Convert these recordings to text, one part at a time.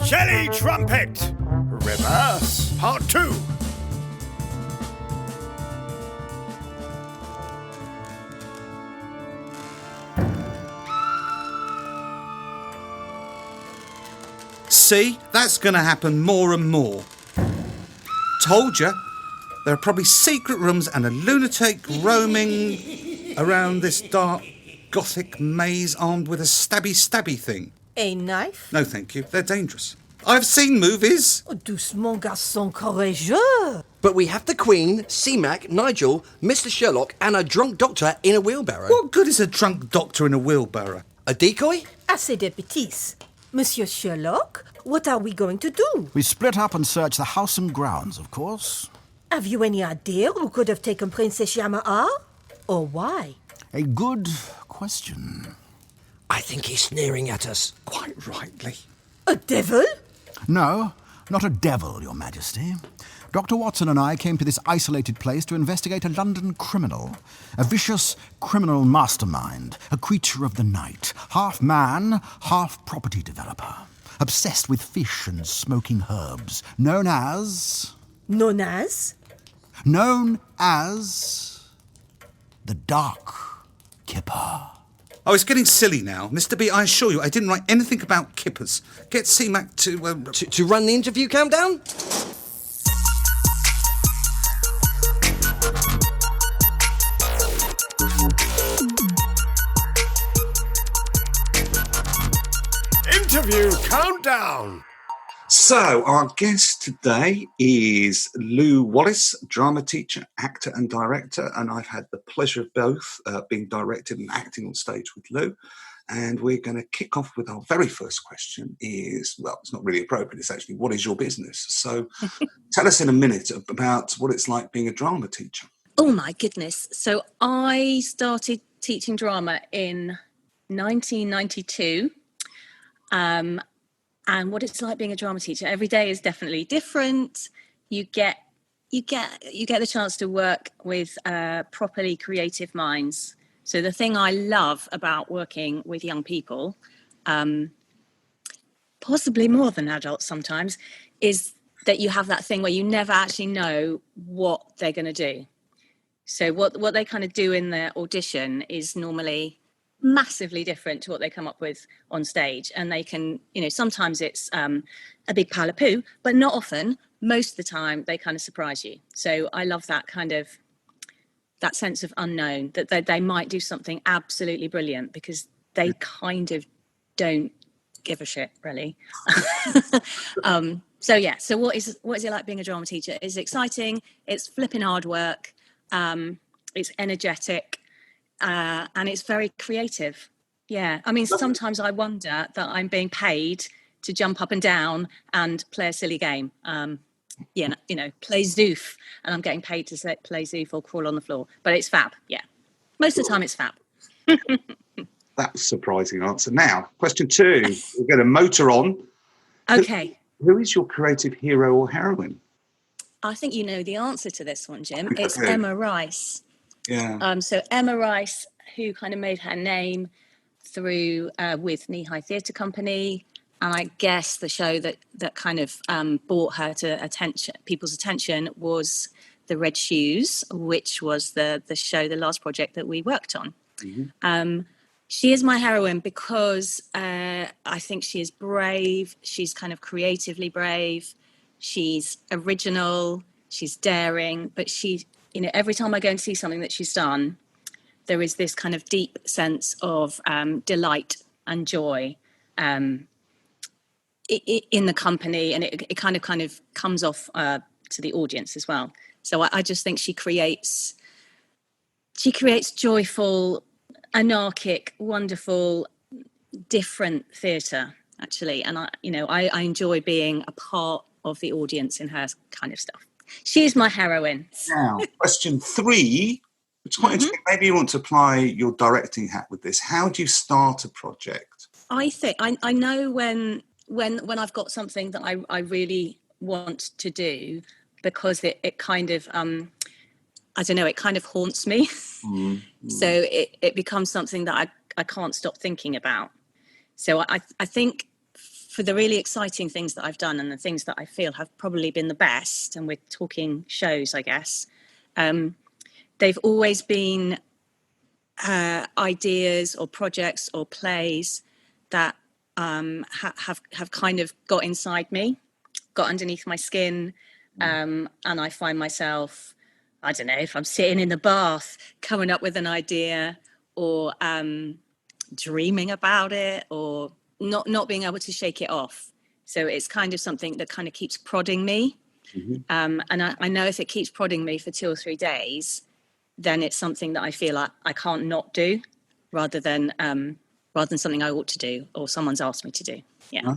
Jelly Trumpet! Reverse Part 2. See? That's going to happen more and more. Told you. There are probably secret rooms and a lunatic roaming around this dark, gothic maze armed with a stabby thing. A knife? No, thank you. They're dangerous. I've seen movies. Oh, doucement, garçon courageux. But we have the Queen, C-Mac, Nigel, Mr. Sherlock and a drunk doctor in a wheelbarrow. What good is a drunk doctor in a wheelbarrow? A decoy? Assez de bêtises. Monsieur Sherlock, what are we going to do? We split up and search the house and grounds, of course. Have you any idea who could have taken Princess Yamaha? Or why? A good question. I think he's sneering at us. Quite rightly. A devil? No, not a devil, Your Majesty. Dr. Watson and I came to this isolated place to investigate a London criminal. A vicious criminal mastermind, a creature of the night, half man, half property developer, obsessed with fish and smoking herbs, known as... Known as? Known as... the Dark Kipper. Oh, it's getting silly now. Mr. B, I assure you, I didn't write anything about kippers. Get C-Mac to... To run the interview countdown? Interview countdown. So, our guest today is Lou Wallace, drama teacher, actor and director, and I've had the pleasure of both being directed and acting on stage with Lou. And we're going to kick off with our very first question is, well, it's not really appropriate, it's actually, what is your business? So tell us in a minute about what it's like being a drama teacher. Oh my goodness. So I started teaching drama in 1992. And what it's like being a drama teacher. Every day is definitely different. You get the chance to work with properly creative minds. So the thing I love about working with young people, possibly more than adults sometimes, is that you have that thing where you never actually know what they're going to do. So what they kind of do in their audition is normally massively different to what they come up with on stage. And they can, sometimes it's a big pile of poo, but not often. Most of the time, they kind of surprise you. So I love that kind of, that sense of unknown, that they might do something absolutely brilliant because they kind of don't give a shit, really. So what is it like being a drama teacher? It's exciting. It's flipping hard work. It's energetic. And it's very creative. Yeah. I mean, sometimes I wonder that I'm being paid to jump up and down and play a silly game. Play Zoof, and I'm getting paid to play Zoof or crawl on the floor. But it's fab. Yeah. Most of the time it's fab. That's a surprising answer. Now, question 2. We're going to motor on. Okay. Who is your creative hero or heroine? I think you know the answer to this one, Jim. It's Emma Rice. Yeah. So Emma Rice, who kind of made her name through with Knee High Theatre Company, and I guess the show that kind of brought her to people's attention was The Red Shoes, which was the show, the last project that we worked on. Mm-hmm. She is my heroine because I think she is brave. She's kind of creatively brave. She's original. She's daring, but she. Every time I go and see something that she's done, there is this kind of deep sense of delight and joy in the company, and it kind of comes off to the audience as well. So I just think she creates joyful, anarchic, wonderful, different theatre, actually. And I enjoy being a part of the audience in her kind of stuff. She is my heroine. Now, question 3, which is quite interesting. Maybe you want to apply your directing hat with this. How do you start a project? I think I know when I've got something that I really want to do, because it kind of I don't know, it kind of haunts me. Mm-hmm. So it becomes something that I can't stop thinking about. So I think for the really exciting things that I've done and the things that I feel have probably been the best, and we're talking shows, I guess, they've always been ideas or projects or plays that have kind of got inside me, got underneath my skin, and I find myself, I don't know, if I'm sitting in the bath coming up with an idea, or dreaming about it, or not being able to shake it off. So it's kind of something that kind of keeps prodding me. And I know if it keeps prodding me for 2 or 3 days, then it's something that I feel like I can't not do, rather than something I ought to do or someone's asked me to do. Yeah.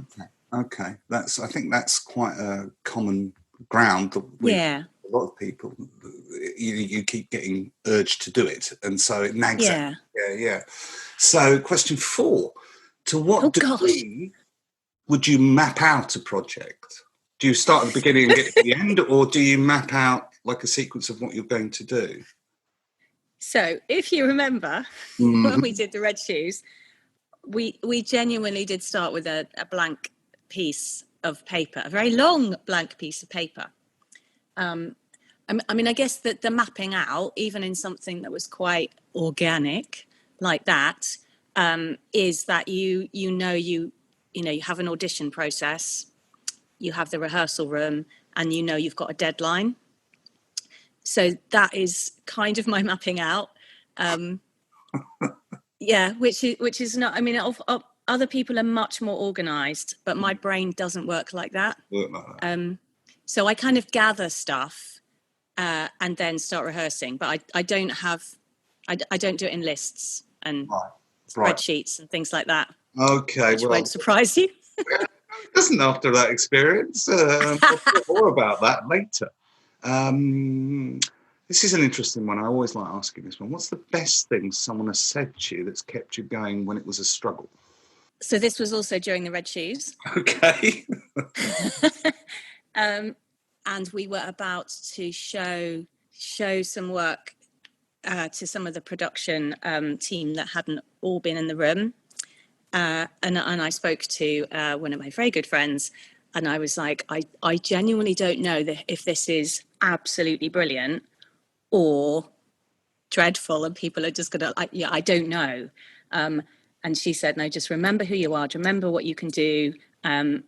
Okay. I think that's quite a common ground that a lot of people, you keep getting urged to do it, and so it nags at you. Yeah. So question 4, to what degree would you map out a project? Do you start at the beginning and get to the end, or do you map out like a sequence of what you're going to do? So if you remember, when we did the Red Shoes, we genuinely did start with a blank piece of paper, a very long blank piece of paper. I mean, I guess that the mapping out, even in something that was quite organic like that, is that you have an audition process, you have the rehearsal room, and you've got a deadline. So that is kind of my mapping out. Which is not, I mean, other people are much more organized, but my brain doesn't work like that. So I kind of gather stuff and then start rehearsing, but I don't do it in lists and spreadsheets and things like that. Okay, which won't surprise you. It doesn't after that experience. We'll talk more about that later. This is an interesting one. I always like asking this one. What's the best thing someone has said to you that's kept you going when it was a struggle? So this was also during the Red Shoes. Okay. And we were about to show some work to some of the production team that hadn't all been in the room. And I spoke to one of my very good friends, and I was like, I genuinely don't know if this is absolutely brilliant or dreadful, and people are just gonna, I don't know. And she said, no, just remember who you are, remember what you can do, and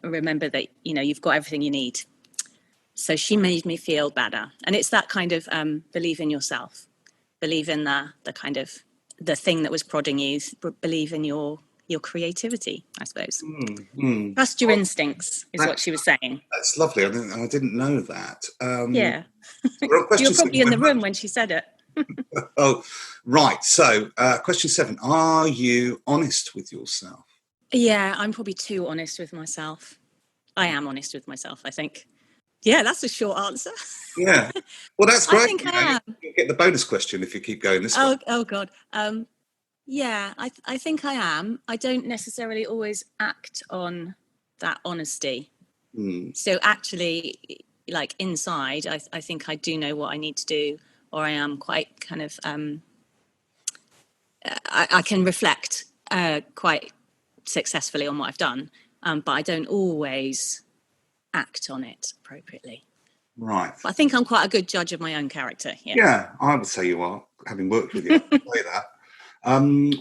remember that you've got everything you need. So she made me feel better, and it's that kind of believe in yourself, believe in the kind of the thing that was prodding you, believe in your creativity, I suppose. Trust your instincts is what she was saying. That's lovely. I didn't know that. Yeah. You're probably in the room when she said it. Oh, right. So question 7, are you honest with yourself? Yeah, I'm probably too honest with myself. I am honest with myself, I think. Yeah, that's a short answer. Yeah. Well, that's great. I think I am. You get the bonus question if you keep going this way. Oh God. Yeah, I think I am. I don't necessarily always act on that honesty. So actually, like inside, I think I do know what I need to do, or I am quite kind of, I can reflect quite successfully on what I've done, but I don't always act on it appropriately. Right. But I think I'm quite a good judge of my own character. Yeah, I would say you are, having worked with you. I would say that.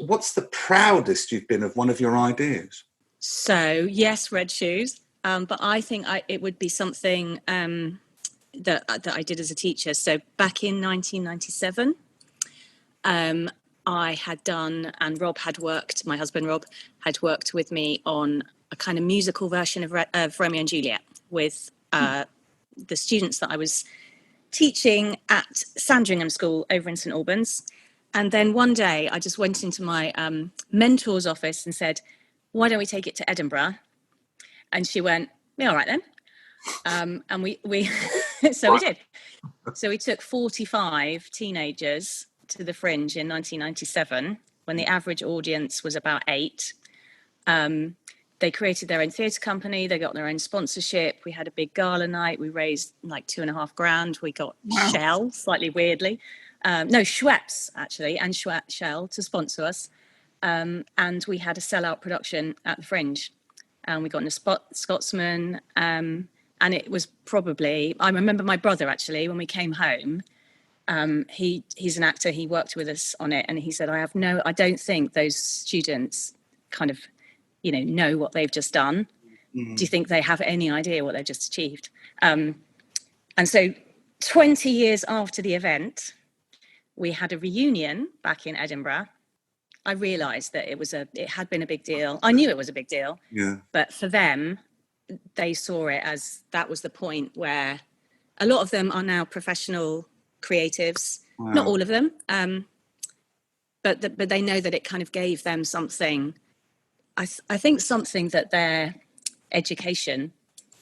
What's the proudest you've been of one of your ideas? So, yes, Red Shoes. But I think it would be something that I did as a teacher. So back in 1997, I had done, and Rob had worked, my husband Rob, had worked with me on a kind of musical version of Romeo and Juliet with the students that I was teaching at Sandringham School over in St Albans. And then one day I just went into my mentor's office and said, why don't we take it to Edinburgh? And she went, yeah, all right then. And we so we did. So we took 45 teenagers to the Fringe in 1997 when the average audience was about 8. They created their own theatre company. They got their own sponsorship. We had a big gala night. We raised like $2,500. We got Shell, slightly weirdly. No, Schweppes, actually, and Shell to sponsor us. And we had a sellout production at the Fringe. and we got in a Scotsman. And it was probably, I remember my brother actually, when we came home, he's an actor, he worked with us on it, and he said, I don't think those students kind of, know what they've just done. Do you think they have any idea what they've just achieved? And so 20 years after the event, we had a reunion back in Edinburgh. I realised that it had been a big deal. I knew it was a big deal. Yeah. But for them, they saw it as that was the point where a lot of them are now professional creatives. Wow. Not all of them, but they know that it kind of gave them something. I think something that their education,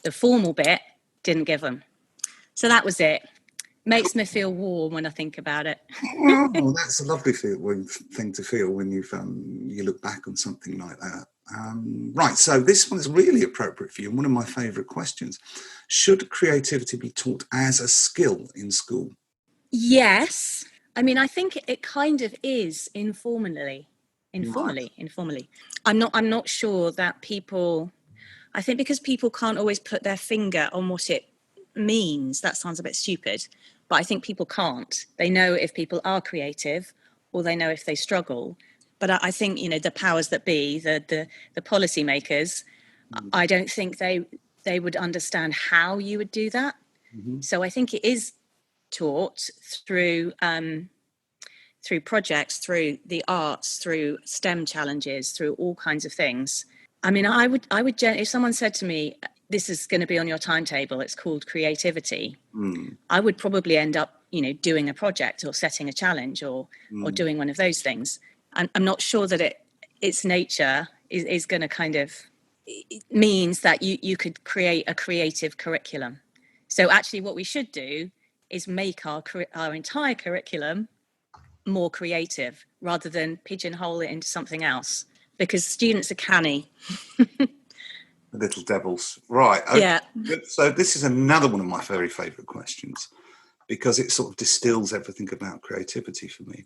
the formal bit, didn't give them. So that was it. Makes me feel warm when I think about it. Oh, that's a lovely thing to feel when you look back on something like that. Right, so this one is really appropriate for you, and one of my favourite questions. Should creativity be taught as a skill in school? Yes. I mean, I think it kind of is informally. I'm not sure that people, I think because people can't always put their finger on what it means, that sounds a bit stupid, but I think people can't. They know if people are creative, or they know if they struggle. But I think, the powers that be, the policy makers, I don't think they would understand how you would do that. Mm-hmm. So I think it is taught through projects, through the arts, through STEM challenges, through all kinds of things. I mean, I would if someone said to me, this is going to be on your timetable, it's called creativity, I would probably end up, doing a project or setting a challenge or doing one of those things. I'm not sure that its nature is going to kind of, it means that you could create a creative curriculum. So actually what we should do is make our entire curriculum more creative rather than pigeonhole it into something else, because students are canny. Little devils. Right. Okay. Yeah. So this is another one of my very favourite questions, because it sort of distills everything about creativity for me.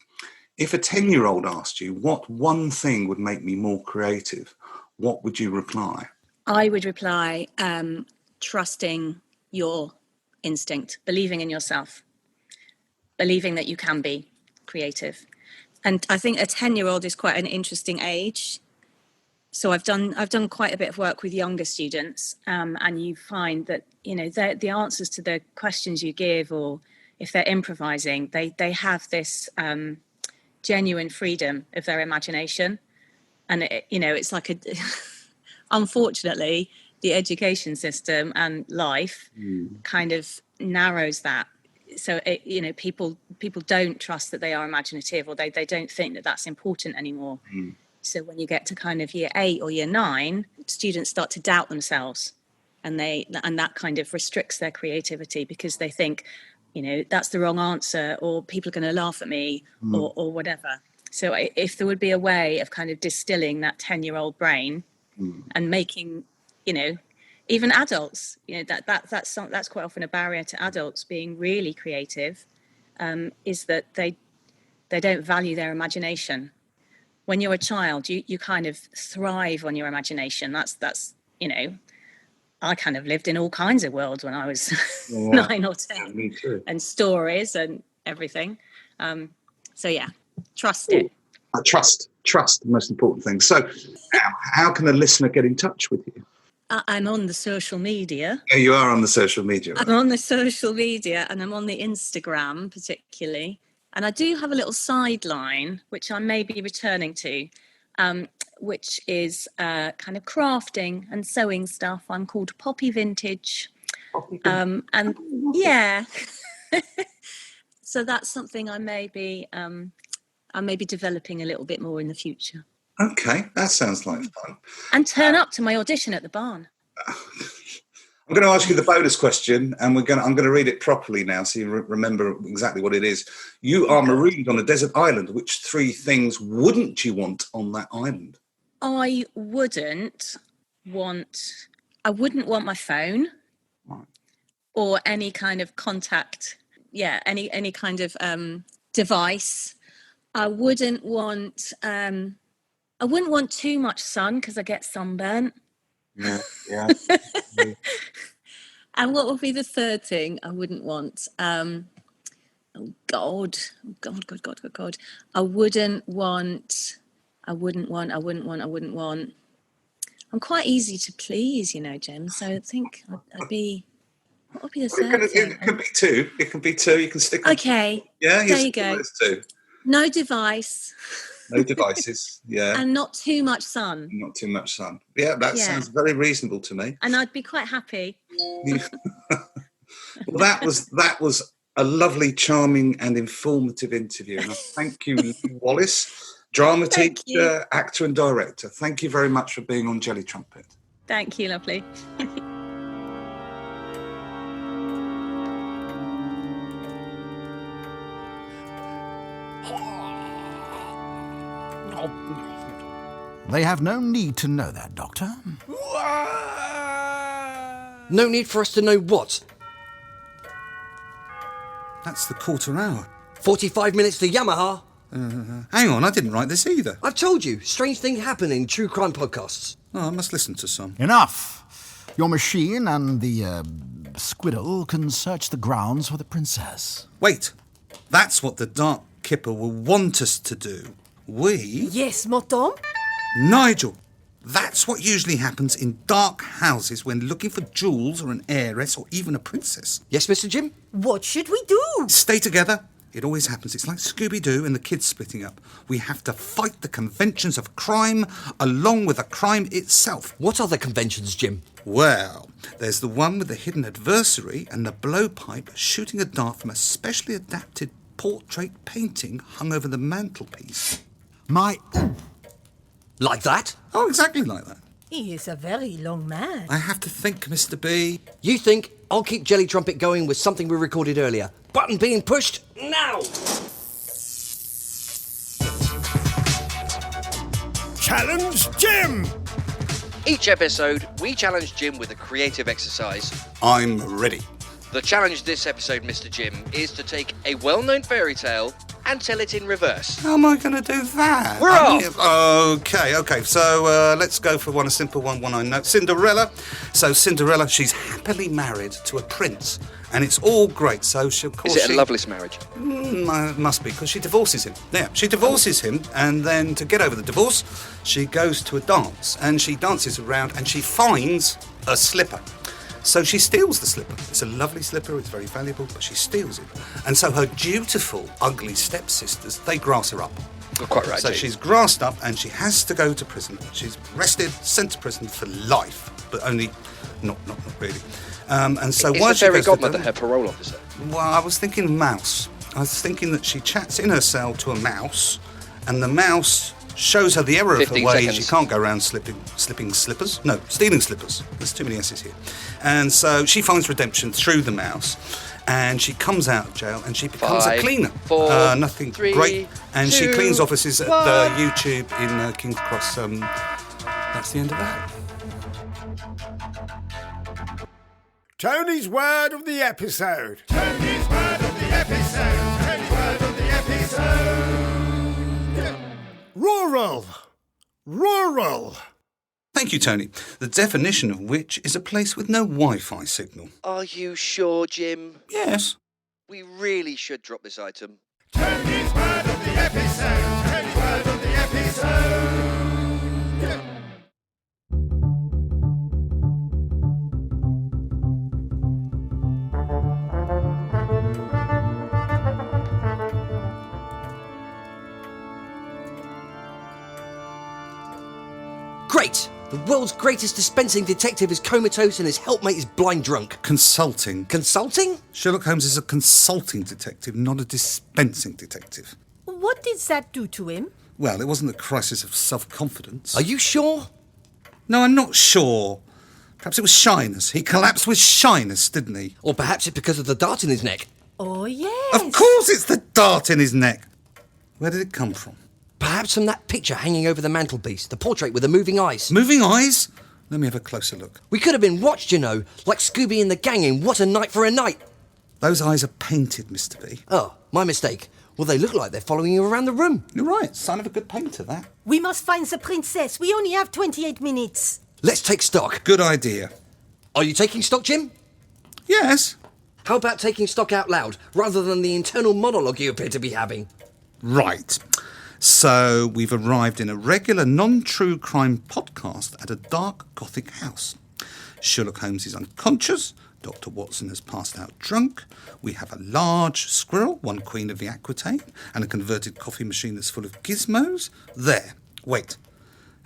If a 10-year-old asked you, what one thing would make me more creative, what would you reply? I would reply, trusting your instinct, believing in yourself, believing that you can be creative. And I think a 10-year-old is quite an interesting age. So I've done quite a bit of work with younger students, and you find that, the answers to the questions you give, or if they're improvising, they have this genuine freedom of their imagination. And, it's like unfortunately, the education system and life kind of narrows that. So, people don't trust that they are imaginative, or they don't think that that's important anymore. So when you get to kind of year 8 or year 9, students start to doubt themselves, and that kind of restricts their creativity, because they think, that's the wrong answer, or people are going to laugh at me, or whatever. So if there would be a way of kind of distilling that 10-year-old brain and making, even adults, that's quite often a barrier to adults being really creative, is that they don't value their imagination. When you're a child, you kind of thrive on your imagination. That's I kind of lived in all kinds of worlds when I was 9 or 10. Yeah, me too. And stories and everything. So yeah, trust it. Trust, the most important thing. So how can a listener get in touch with you? I'm on the social media. Yeah, you are on the social media. Right? I'm on the social media, and I'm on the Instagram particularly. And I do have a little sideline, which I may be returning to, which is kind of crafting and sewing stuff. I'm called Poppy Vintage. And yeah, so that's something I may be developing a little bit more in the future. Okay, that sounds like fun. And turn up to my audition at the barn. I'm going to ask you the bonus question, and I'm going to read it properly now, so you remember exactly what it is. You are marooned on a desert island. Which 3 things wouldn't you want on that island? I wouldn't want my phone, right, or any kind of contact. Yeah, any kind of device. I wouldn't want too much sun, because I get sunburnt. Yeah. And what would be the third thing I wouldn't want? Oh God. I wouldn't want. I'm quite easy to please, Jim. So I think I'd be. What would be the third thing? It can be two. It can be two. You can stick on. Okay. Yeah, There you go. Those two. No device. No devices. Yeah. And not too much sun. Not too much sun. Yeah, that sounds very reasonable to me. And I'd be quite happy. Well, that was a lovely, charming, and informative interview. And I thank you, Lou Wallace, drama teacher, actor, and director. Thank you very much for being on Jelly Trumpet. Thank you, lovely. They have no need to know that, Doctor. No need for us to know what? That's the quarter hour. 45 minutes to Yamaha. Hang on, I didn't write this either. I've told you, strange things happen in true crime podcasts. Oh, I must listen to some. Enough. Your machine and the squiddle can search the grounds for the princess. Wait, that's what the Dark Kipper will want us to do. Yes, madame? Nigel, that's what usually happens in dark houses when looking for jewels or an heiress or even a princess. Yes, Mr. Jim? What should we do? Stay together. It always happens. It's like Scooby-Doo and the kids splitting up. We have to fight the conventions of crime along with the crime itself. What are the conventions, Jim? Well, there's the one with the hidden adversary and the blowpipe shooting a dart from a specially adapted portrait painting hung over the mantelpiece. Like that? Oh, exactly like that. He is a very long man. I have to think, Mr. B. You think I'll keep Jelly Trumpet going with something we recorded earlier? Button being pushed now! Challenge Jim! Each episode, we challenge Jim with a creative exercise. I'm ready. The challenge this episode, Mr. Jim, is to take a well-known fairy tale and tell it in reverse. How am I going to do that? We're off! Okay. So let's go for a simple one I know. Cinderella. So Cinderella, she's happily married to a prince. And it's all great. So she, of course, Is it a loveless marriage? Must be, because she divorces him. Yeah, she divorces him, and then to get over the divorce, she goes to a dance, and she dances around, and she finds a slipper. So she steals the slipper. It's a lovely slipper, it's very valuable, but she steals it. And so her dutiful, ugly stepsisters, they grass her up. You're quite right, So Jim. she's grassed up, and she has to go to prison. She's arrested, sent to prison for life, but only, not really. And so Is while the she fairy goes to godmother prison- her parole officer? Well, I was thinking mouse. I was thinking that she chats in her cell to a mouse, and the mouse shows her the error of her 15 ways. seconds. She can't go around stealing slippers. There's too many S's here. And so she finds redemption through the mouse, and she comes out of jail, and she becomes 5, a cleaner. 4, Nothing 3, great. And she 2, cleans offices at 1. the YouTube in King's Cross. That's the end of that. Tony's word of the episode. Tony's word of the episode. Tony's word of the episode. Rural. Rural. Thank you, Tony. The definition of which is a place with no Wi-Fi signal. Are you sure, Jim? Yes. We really should drop this item. Tony's word of the episode. Tony's word of the episode. Great! The world's greatest dispensing detective is comatose and his helpmate is blind drunk. Consulting. Consulting? Sherlock Holmes is a consulting detective, not a dispensing detective. What did that do to him? Well, it wasn't a crisis of self-confidence. Are you sure? No, I'm not sure. Perhaps it was shyness. He collapsed with shyness, didn't he? Or perhaps it's because of the dart in his neck. Oh, yes. Of course it's the dart in his neck. Where did it come from? Perhaps from that picture hanging over the mantelpiece, the portrait with the moving eyes. Moving eyes? Let me have a closer look. We could have been watched, like Scooby and the gang in What a Night for a Night. Those eyes are painted, Mr. B. Oh, my mistake. Well, they look like they're following you around the room. You're right. Sign of a good painter, that. We must find the princess. We only have 28 minutes. Let's take stock. Good idea. Are you taking stock, Jim? Yes. How about taking stock out loud, rather than the internal monologue you appear to be having? Right. So we've arrived in a regular non-true crime podcast at a dark Gothic house. Sherlock Holmes is unconscious. Dr. Watson has passed out drunk. We have a large squirrel, one queen of the Aquitaine, and a converted coffee machine that's full of gizmos. There. Wait.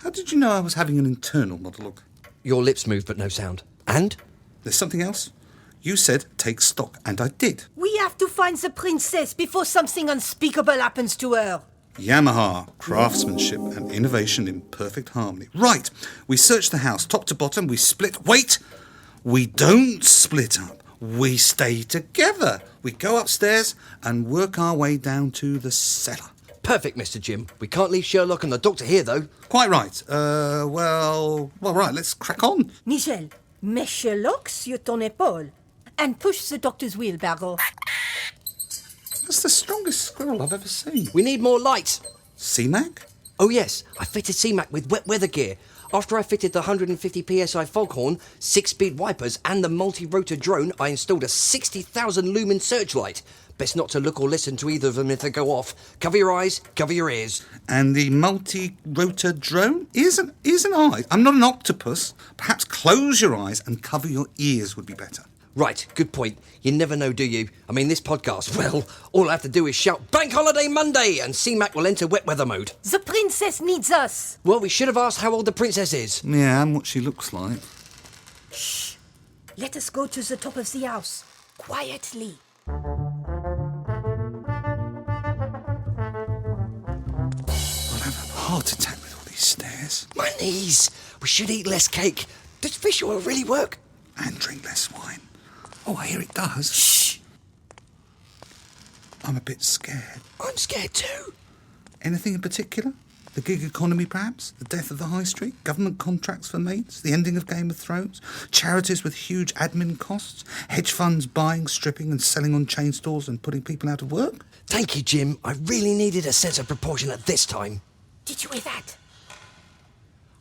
How did you know I was having an internal monologue? Your lips moved but no sound. And? There's something else? You said take stock, and I did. We have to find the princess before something unspeakable happens to her. Yamaha, craftsmanship and innovation in perfect harmony. Right, we search the house top to bottom, we split... Wait! We don't split up. We stay together. We go upstairs and work our way down to the cellar. Perfect, Mr. Jim. We can't leave Sherlock and the doctor here, though. Quite right. Well, right, let's crack on. Nigel, mets Sherlock sur ton épaule and push the doctor's wheelbarrow. That's the strongest squirrel I've ever seen. We need more light. C-Mac? Oh, yes. I fitted C-Mac with wet weather gear. After I fitted the 150 psi foghorn, 6-speed wipers and the multi-rotor drone, I installed a 60,000 lumen searchlight. Best not to look or listen to either of them if they go off. Cover your eyes, cover your ears. And the multi-rotor drone? Ears and eyes. I'm not an octopus. Perhaps close your eyes and cover your ears would be better. Right, good point. You never know, do you? I mean, this podcast, well, all I have to do is shout Bank Holiday Monday and C-Mac will enter wet weather mode. The princess needs us. Well, we should have asked how old the princess is. Yeah, and what she looks like. Shh. Let us go to the top of the house. Quietly. I'll have a heart attack with all these stairs. My knees. We should eat less cake. Does fish oil really work? And drink less wine. Oh, I hear it does. Shh. I'm a bit scared. I'm scared too. Anything in particular? The gig economy, perhaps? The death of the high street? Government contracts for maids? The ending of Game of Thrones? Charities with huge admin costs? Hedge funds buying, stripping and selling on chain stores and putting people out of work? Thank you, Jim. I really needed a sense of proportion at this time. Did you hear that?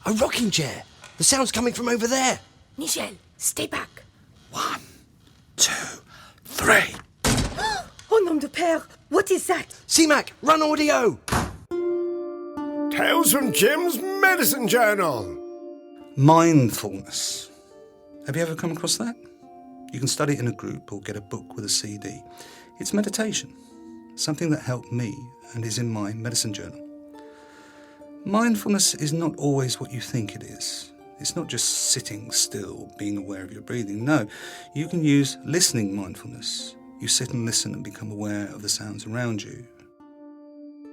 A rocking chair. The sound's coming from over there. Nigel, stay back. 1, 2, 3. Oh, nom de père. What is that? C-Mac, run audio. Tales from Jim's Medicine Journal. Mindfulness. Have you ever come across that? You can study it in a group or get a book with a CD. It's meditation, something that helped me and is in my medicine journal. Mindfulness is not always what you think it is. It's not just sitting still, being aware of your breathing. No, you can use listening mindfulness. You sit and listen and become aware of the sounds around you.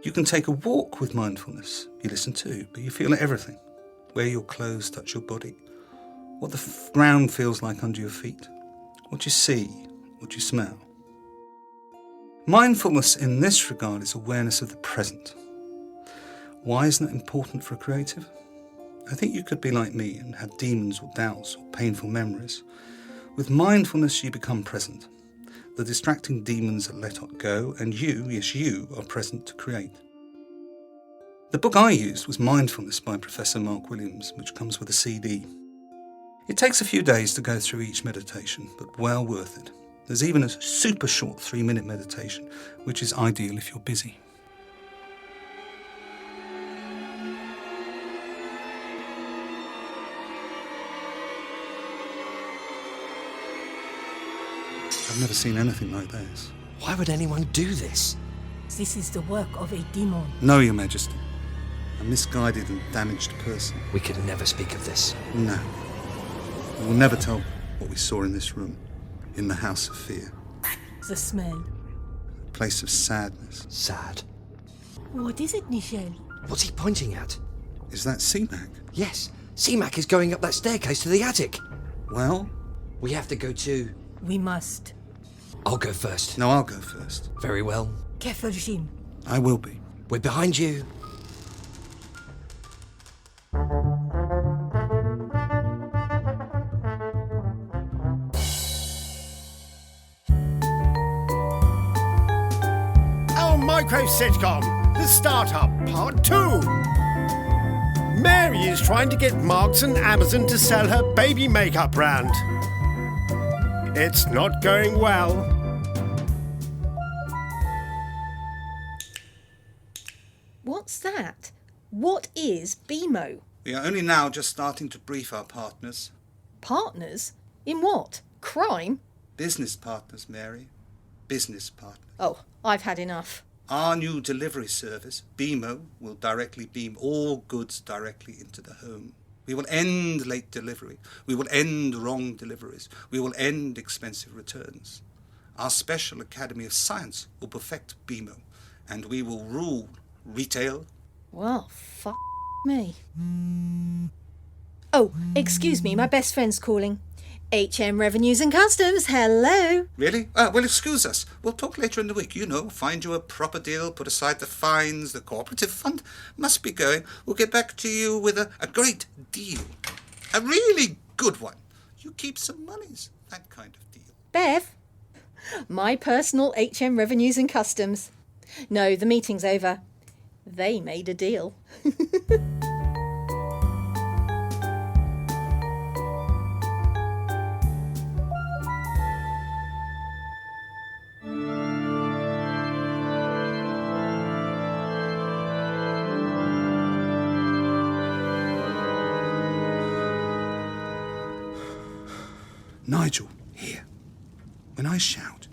You can take a walk with mindfulness. You listen too, but you feel everything. Where your clothes touch your body, what the ground feels like under your feet, what you see, what you smell. Mindfulness in this regard is awareness of the present. Why isn't that important for a creative? I think you could be like me and have demons or doubts or painful memories. With mindfulness, you become present. The distracting demons are let go, and you, yes you, are present to create. The book I used was Mindfulness by Professor Mark Williams, which comes with a CD. It takes a few days to go through each meditation, but well worth it. There's even a super short 3-minute meditation, which is ideal if you're busy. I've never seen anything like this. Why would anyone do this? This is the work of a demon. No, Your Majesty. A misguided and damaged person. We could never speak of this. No. We will never tell what we saw in this room, in the House of Fear. The smell. A place of sadness. Sad. What is it, Nigel? What's he pointing at? Is that C-Mac? Yes, C-Mac is going up that staircase to the attic. Well? We have to go too. We must. I'll go first. No, I'll go first. Very well. Careful, Jim. I will be. We're behind you. Our micro sitcom, The Startup Part 2. Mary is trying to get Marks and Amazon to sell her baby makeup brand. It's not going well. What's that? What is BMO? We are only now just starting to brief our partners. Partners? In what? Crime? Business partners, Mary. Business partners. Oh, I've had enough. Our new delivery service, BMO, will directly beam all goods directly into the home. We will end late delivery. We will end wrong deliveries. We will end expensive returns. Our special Academy of Science will perfect BMO, and we will rule retail. Well, fuck me. Oh, excuse me, my best friend's calling. HM Revenues and Customs, hello. Really? Well, excuse us. We'll talk later in the week. You know, find you a proper deal, put aside the fines, the cooperative fund must be going. We'll get back to you with a great deal. A really good one. You keep some monies. That kind of deal. Bev, my personal HM Revenues and Customs. No, the meeting's over. They made a deal. Nigel, here. When I shout,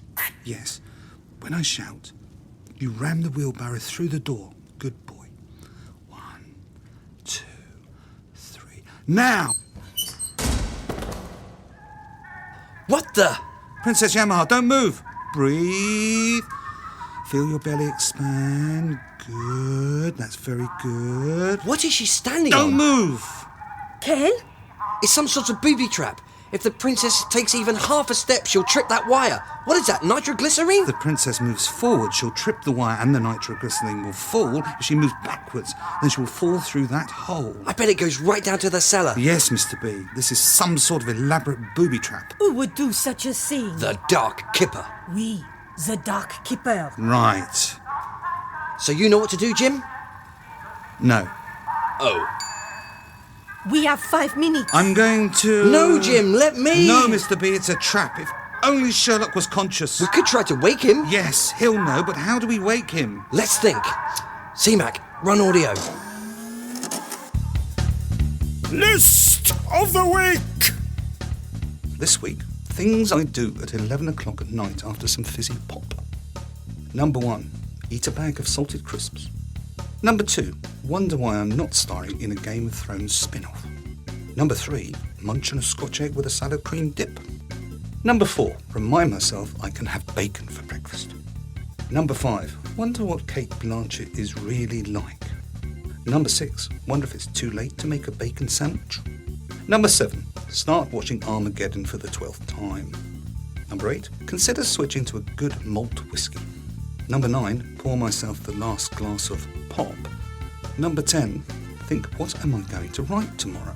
yes, when I shout, you ram the wheelbarrow through the door. Good boy. 1, 2, 3. Now! What the? Princess Yamaha, don't move. Breathe. Feel your belly expand. Good. That's very good. What is she standing Don't on? move. Ken? It's some sort of booby trap. If the princess takes even half a step, she'll trip that wire. What is that, nitroglycerine? If the princess moves forward, she'll trip the wire and the nitroglycerine will fall. If she moves backwards, then she will fall through that hole. I bet it goes right down to the cellar. Yes, Mr. B. This is some sort of elaborate booby trap. Who would do such a thing? The Dark Kipper. We, the Dark Keeper. Right. So you know what to do, Jim? No. Oh. We have 5 minutes. I'm going to... No, Jim, let me. No, Mr. B, it's a trap. If only Sherlock was conscious. We could try to wake him. Yes, he'll know, but how do we wake him? Let's think. C-Mac, run audio. List of the week. This week, things I do at 11 o'clock at night after some fizzy pop. Number 1, eat a bag of salted crisps. Number 2, wonder why I'm not starring in a Game of Thrones spin-off. Number 3, munch on a Scotch egg with a salad cream dip. Number 4, remind myself I can have bacon for breakfast. Number 5, wonder what Kate Blanchett is really like. Number 6, wonder if it's too late to make a bacon sandwich. Number 7, start watching Armageddon for the 12th time. Number 8, consider switching to a good malt whiskey. Number 9, pour myself the last glass of pop. Number 10, think what am I going to write tomorrow?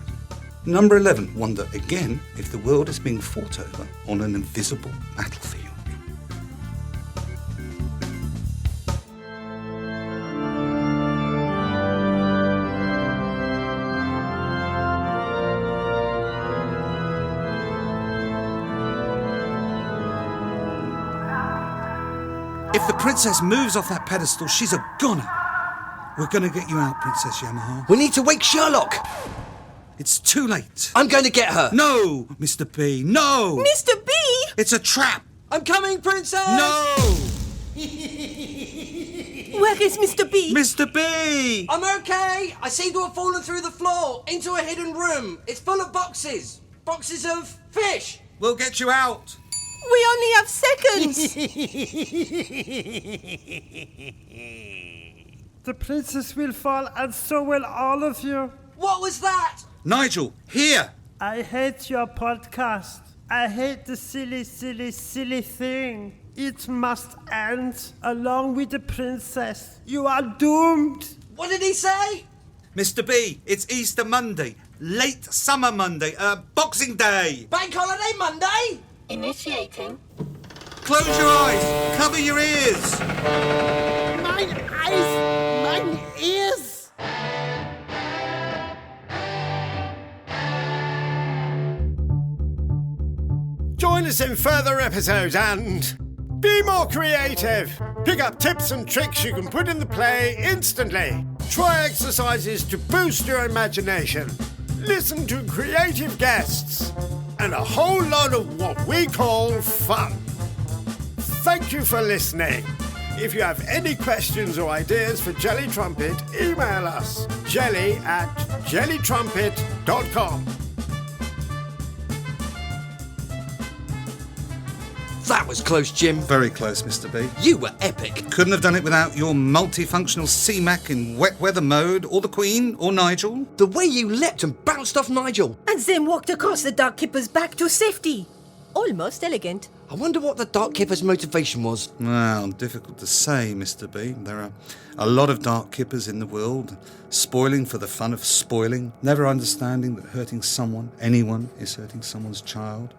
Number 11, wonder again if the world is being fought over on an invisible battlefield. If the princess moves off that pedestal, she's a goner. We're going to get you out, Princess Yamaha. We need to wake Sherlock. It's too late. I'm going to get her. No, Mr. B, no! Mr. B! It's a trap! I'm coming, princess! No! Where is Mr. B? Mr. B! I'm okay. I seem to have fallen through the floor into a hidden room. It's full of boxes. Boxes of fish. We'll get you out. We only have seconds. The princess will fall, and so will all of you. What was that? Nigel, here! I hate your podcast. I hate the silly, silly, silly thing. It must end along with the princess. You are doomed. What did he say? Mr. B, it's Easter Monday. Late summer Monday. Boxing Day. Bank holiday Monday? Initiating. Close your eyes. Cover your ears. Mine eyes, mine ears. this in further episodes and be more creative. Pick up tips and tricks you can put in the play instantly. Try exercises to boost your imagination. Listen to creative guests. And a whole lot of what we call fun. Thank you for listening. If you have any questions or ideas for Jelly Trumpet, email us jelly@jellytrumpet.com. That was close, Jim. Very close, Mr. B. You were epic. Couldn't have done it without your multifunctional CMAC in wet weather mode, or the Queen, or Nigel. The way you leapt and bounced off Nigel. And then walked across the Dark Keeper's back to safety. Almost elegant. I wonder what the Dark Keeper's motivation was. Well, difficult to say, Mr. B. There are a lot of Dark Keepers in the world, spoiling for the fun of spoiling, never understanding that hurting someone, anyone, is hurting someone's child.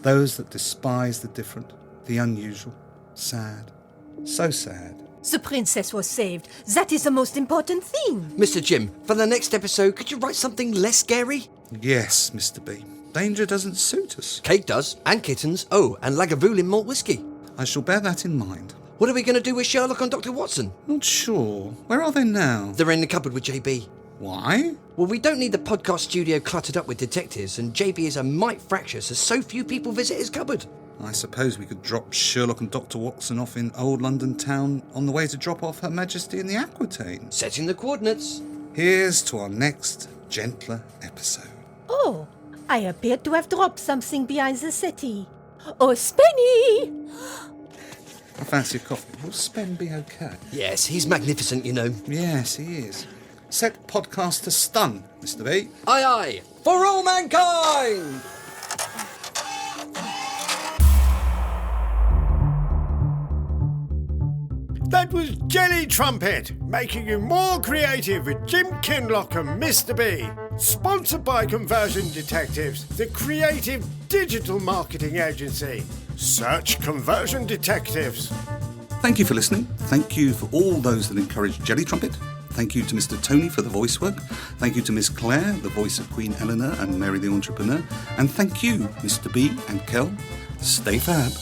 Those that despise the different, the unusual, sad, so sad. The princess was saved. That is the most important thing. Mr. Jim, for the next episode, could you write something less scary? Yes, Mr. B. Danger doesn't suit us. Cake does, and kittens. Oh, and Lagavulin malt whiskey. I shall bear that in mind. What are we going to do with Sherlock and Dr. Watson? Not sure. Where are they now? They're in the cupboard with JB. Why? Well, we don't need the podcast studio cluttered up with detectives, and JB is a mite fractious as so few people visit his cupboard. I suppose we could drop Sherlock and Dr. Watson off in old London town on the way to drop off Her Majesty in the Aquitaine. Setting the coordinates. Here's to our next gentler episode. Oh, I appear to have dropped something behind the settee. Oh, Spenny! I fancy a coffee. Will Spen be okay? Yes, he's magnificent, you know. Yes, he is. Set podcast to stun, Mr. B. Aye, aye. For all mankind! That was Jelly Trumpet, making you more creative with Jim Kinlock and Mr. B. Sponsored by Conversion Detectives, the creative digital marketing agency. Search Conversion Detectives. Thank you for listening. Thank you for all those that encourage Jelly Trumpet. Thank you to Mr. Tony for the voice work. Thank you to Miss Claire, the voice of Queen Eleanor and Mary the Entrepreneur. And thank you, Mr. B and Kel. Stay fab.